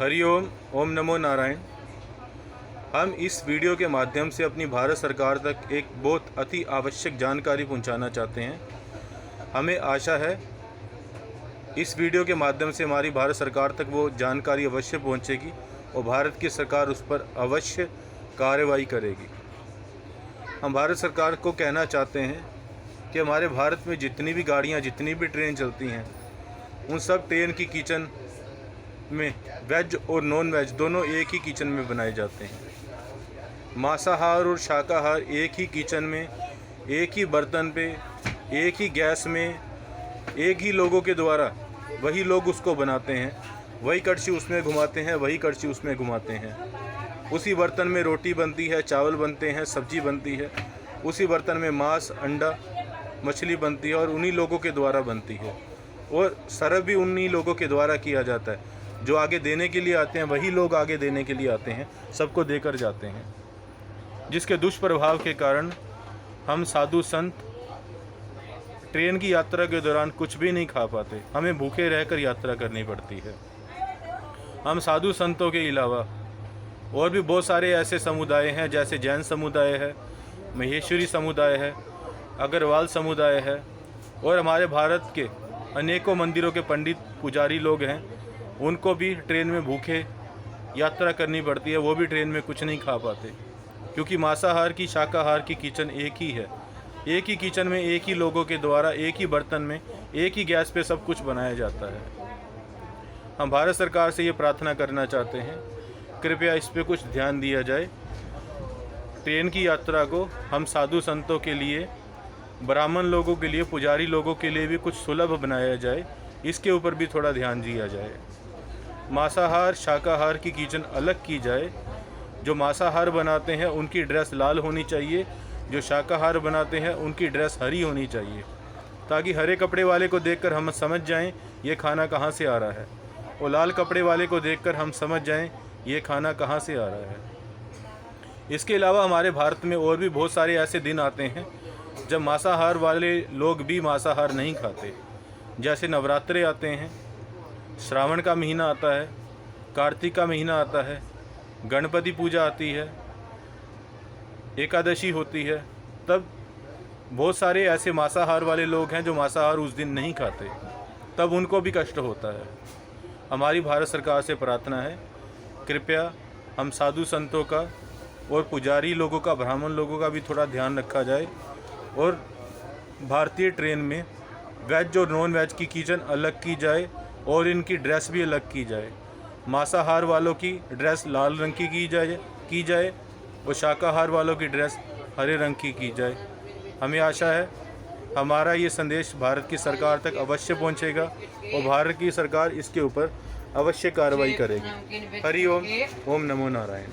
हरिओम, ओम नमो नारायण। हम इस वीडियो के माध्यम से अपनी भारत सरकार तक एक बहुत अति आवश्यक जानकारी पहुंचाना चाहते हैं। हमें आशा है इस वीडियो के माध्यम से हमारी भारत सरकार तक वो जानकारी अवश्य पहुंचेगी और भारत की सरकार उस पर अवश्य कार्रवाई करेगी। हम भारत सरकार को कहना चाहते हैं कि हमारे भारत में जितनी भी गाड़ियाँ, जितनी भी ट्रेन चलती हैं, उन सब ट्रेन की किचन में वेज और नॉन वेज दोनों एक ही किचन में बनाए जाते हैं। मांसाहार और शाकाहार एक ही किचन में, एक ही बर्तन पे, एक ही गैस में, एक ही लोगों के द्वारा वही लोग उसको बनाते हैं। वही कड़छी उसमें घुमाते हैं, वही कड़छी उसमें घुमाते हैं। उसी बर्तन में रोटी बनती है, चावल बनते हैं, सब्जी बनती है। उसी बर्तन में मांस, अंडा, मछली बनती है और उन्हीं लोगों के द्वारा बनती है। और सर्व भी उन्हीं लोगों के द्वारा किया जाता है। जो आगे देने के लिए आते हैं वही लोग आगे देने के लिए आते हैं, सबको देकर जाते हैं। जिसके दुष्प्रभाव के कारण हम साधु संत ट्रेन की यात्रा के दौरान कुछ भी नहीं खा पाते, हमें भूखे रहकर यात्रा करनी पड़ती है। हम साधु संतों के अलावा और भी बहुत सारे ऐसे समुदाय हैं, जैसे जैन समुदाय है, महेश्वरी समुदाय है, अग्रवाल समुदाय है और हमारे भारत के अनेकों मंदिरों के पंडित पुजारी लोग हैं। उनको भी ट्रेन में भूखे यात्रा करनी पड़ती है, वो भी ट्रेन में कुछ नहीं खा पाते, क्योंकि मांसाहार की, शाकाहार की किचन एक ही है। एक ही किचन में, एक ही लोगों के द्वारा, एक ही बर्तन में, एक ही गैस पे सब कुछ बनाया जाता है। हम भारत सरकार से ये प्रार्थना करना चाहते हैं, कृपया इस पे कुछ ध्यान दिया जाए। ट्रेन की यात्रा को हम साधु संतों के लिए, ब्राह्मण लोगों के लिए, पुजारी लोगों के लिए भी कुछ सुलभ बनाया जाए, इसके ऊपर भी थोड़ा ध्यान दिया जाए। मांसाहार शाकाहार की किचन अलग की जाए। जो मांसाहार बनाते हैं उनकी ड्रेस लाल होनी चाहिए, जो शाकाहार बनाते हैं उनकी ड्रेस हरी होनी चाहिए, ताकि हरे कपड़े वाले को देखकर हम समझ जाएं ये खाना कहाँ से आ रहा है, और लाल कपड़े वाले को देखकर हम समझ जाएं ये खाना कहाँ से आ रहा है। इसके अलावा हमारे भारत में और भी बहुत सारे ऐसे दिन आते हैं जब मांसाहार वाले लोग भी मांसाहार नहीं खाते। जैसे नवरात्रे आते हैं, श्रावण का महीना आता है, कार्तिक का महीना आता है, गणपति पूजा आती है, एकादशी होती है। तब बहुत सारे ऐसे मांसाहार वाले लोग हैं जो मांसाहार उस दिन नहीं खाते, तब उनको भी कष्ट होता है। हमारी भारत सरकार से प्रार्थना है, कृपया हम साधु संतों का और पुजारी लोगों का, ब्राह्मण लोगों का भी थोड़ा ध्यान रखा जाए और भारतीय ट्रेन में वेज और नॉन वेज की किचन अलग की जाए और इनकी ड्रेस भी अलग की जाए। मांसाहार वालों की ड्रेस लाल रंग की जाए और शाकाहार वालों की ड्रेस हरे रंग की जाए। हमें आशा है हमारा ये संदेश भारत की सरकार तक अवश्य पहुंचेगा और भारत की सरकार इसके ऊपर अवश्य कार्रवाई करेगी। हरि ओम, ओम नमो नारायण।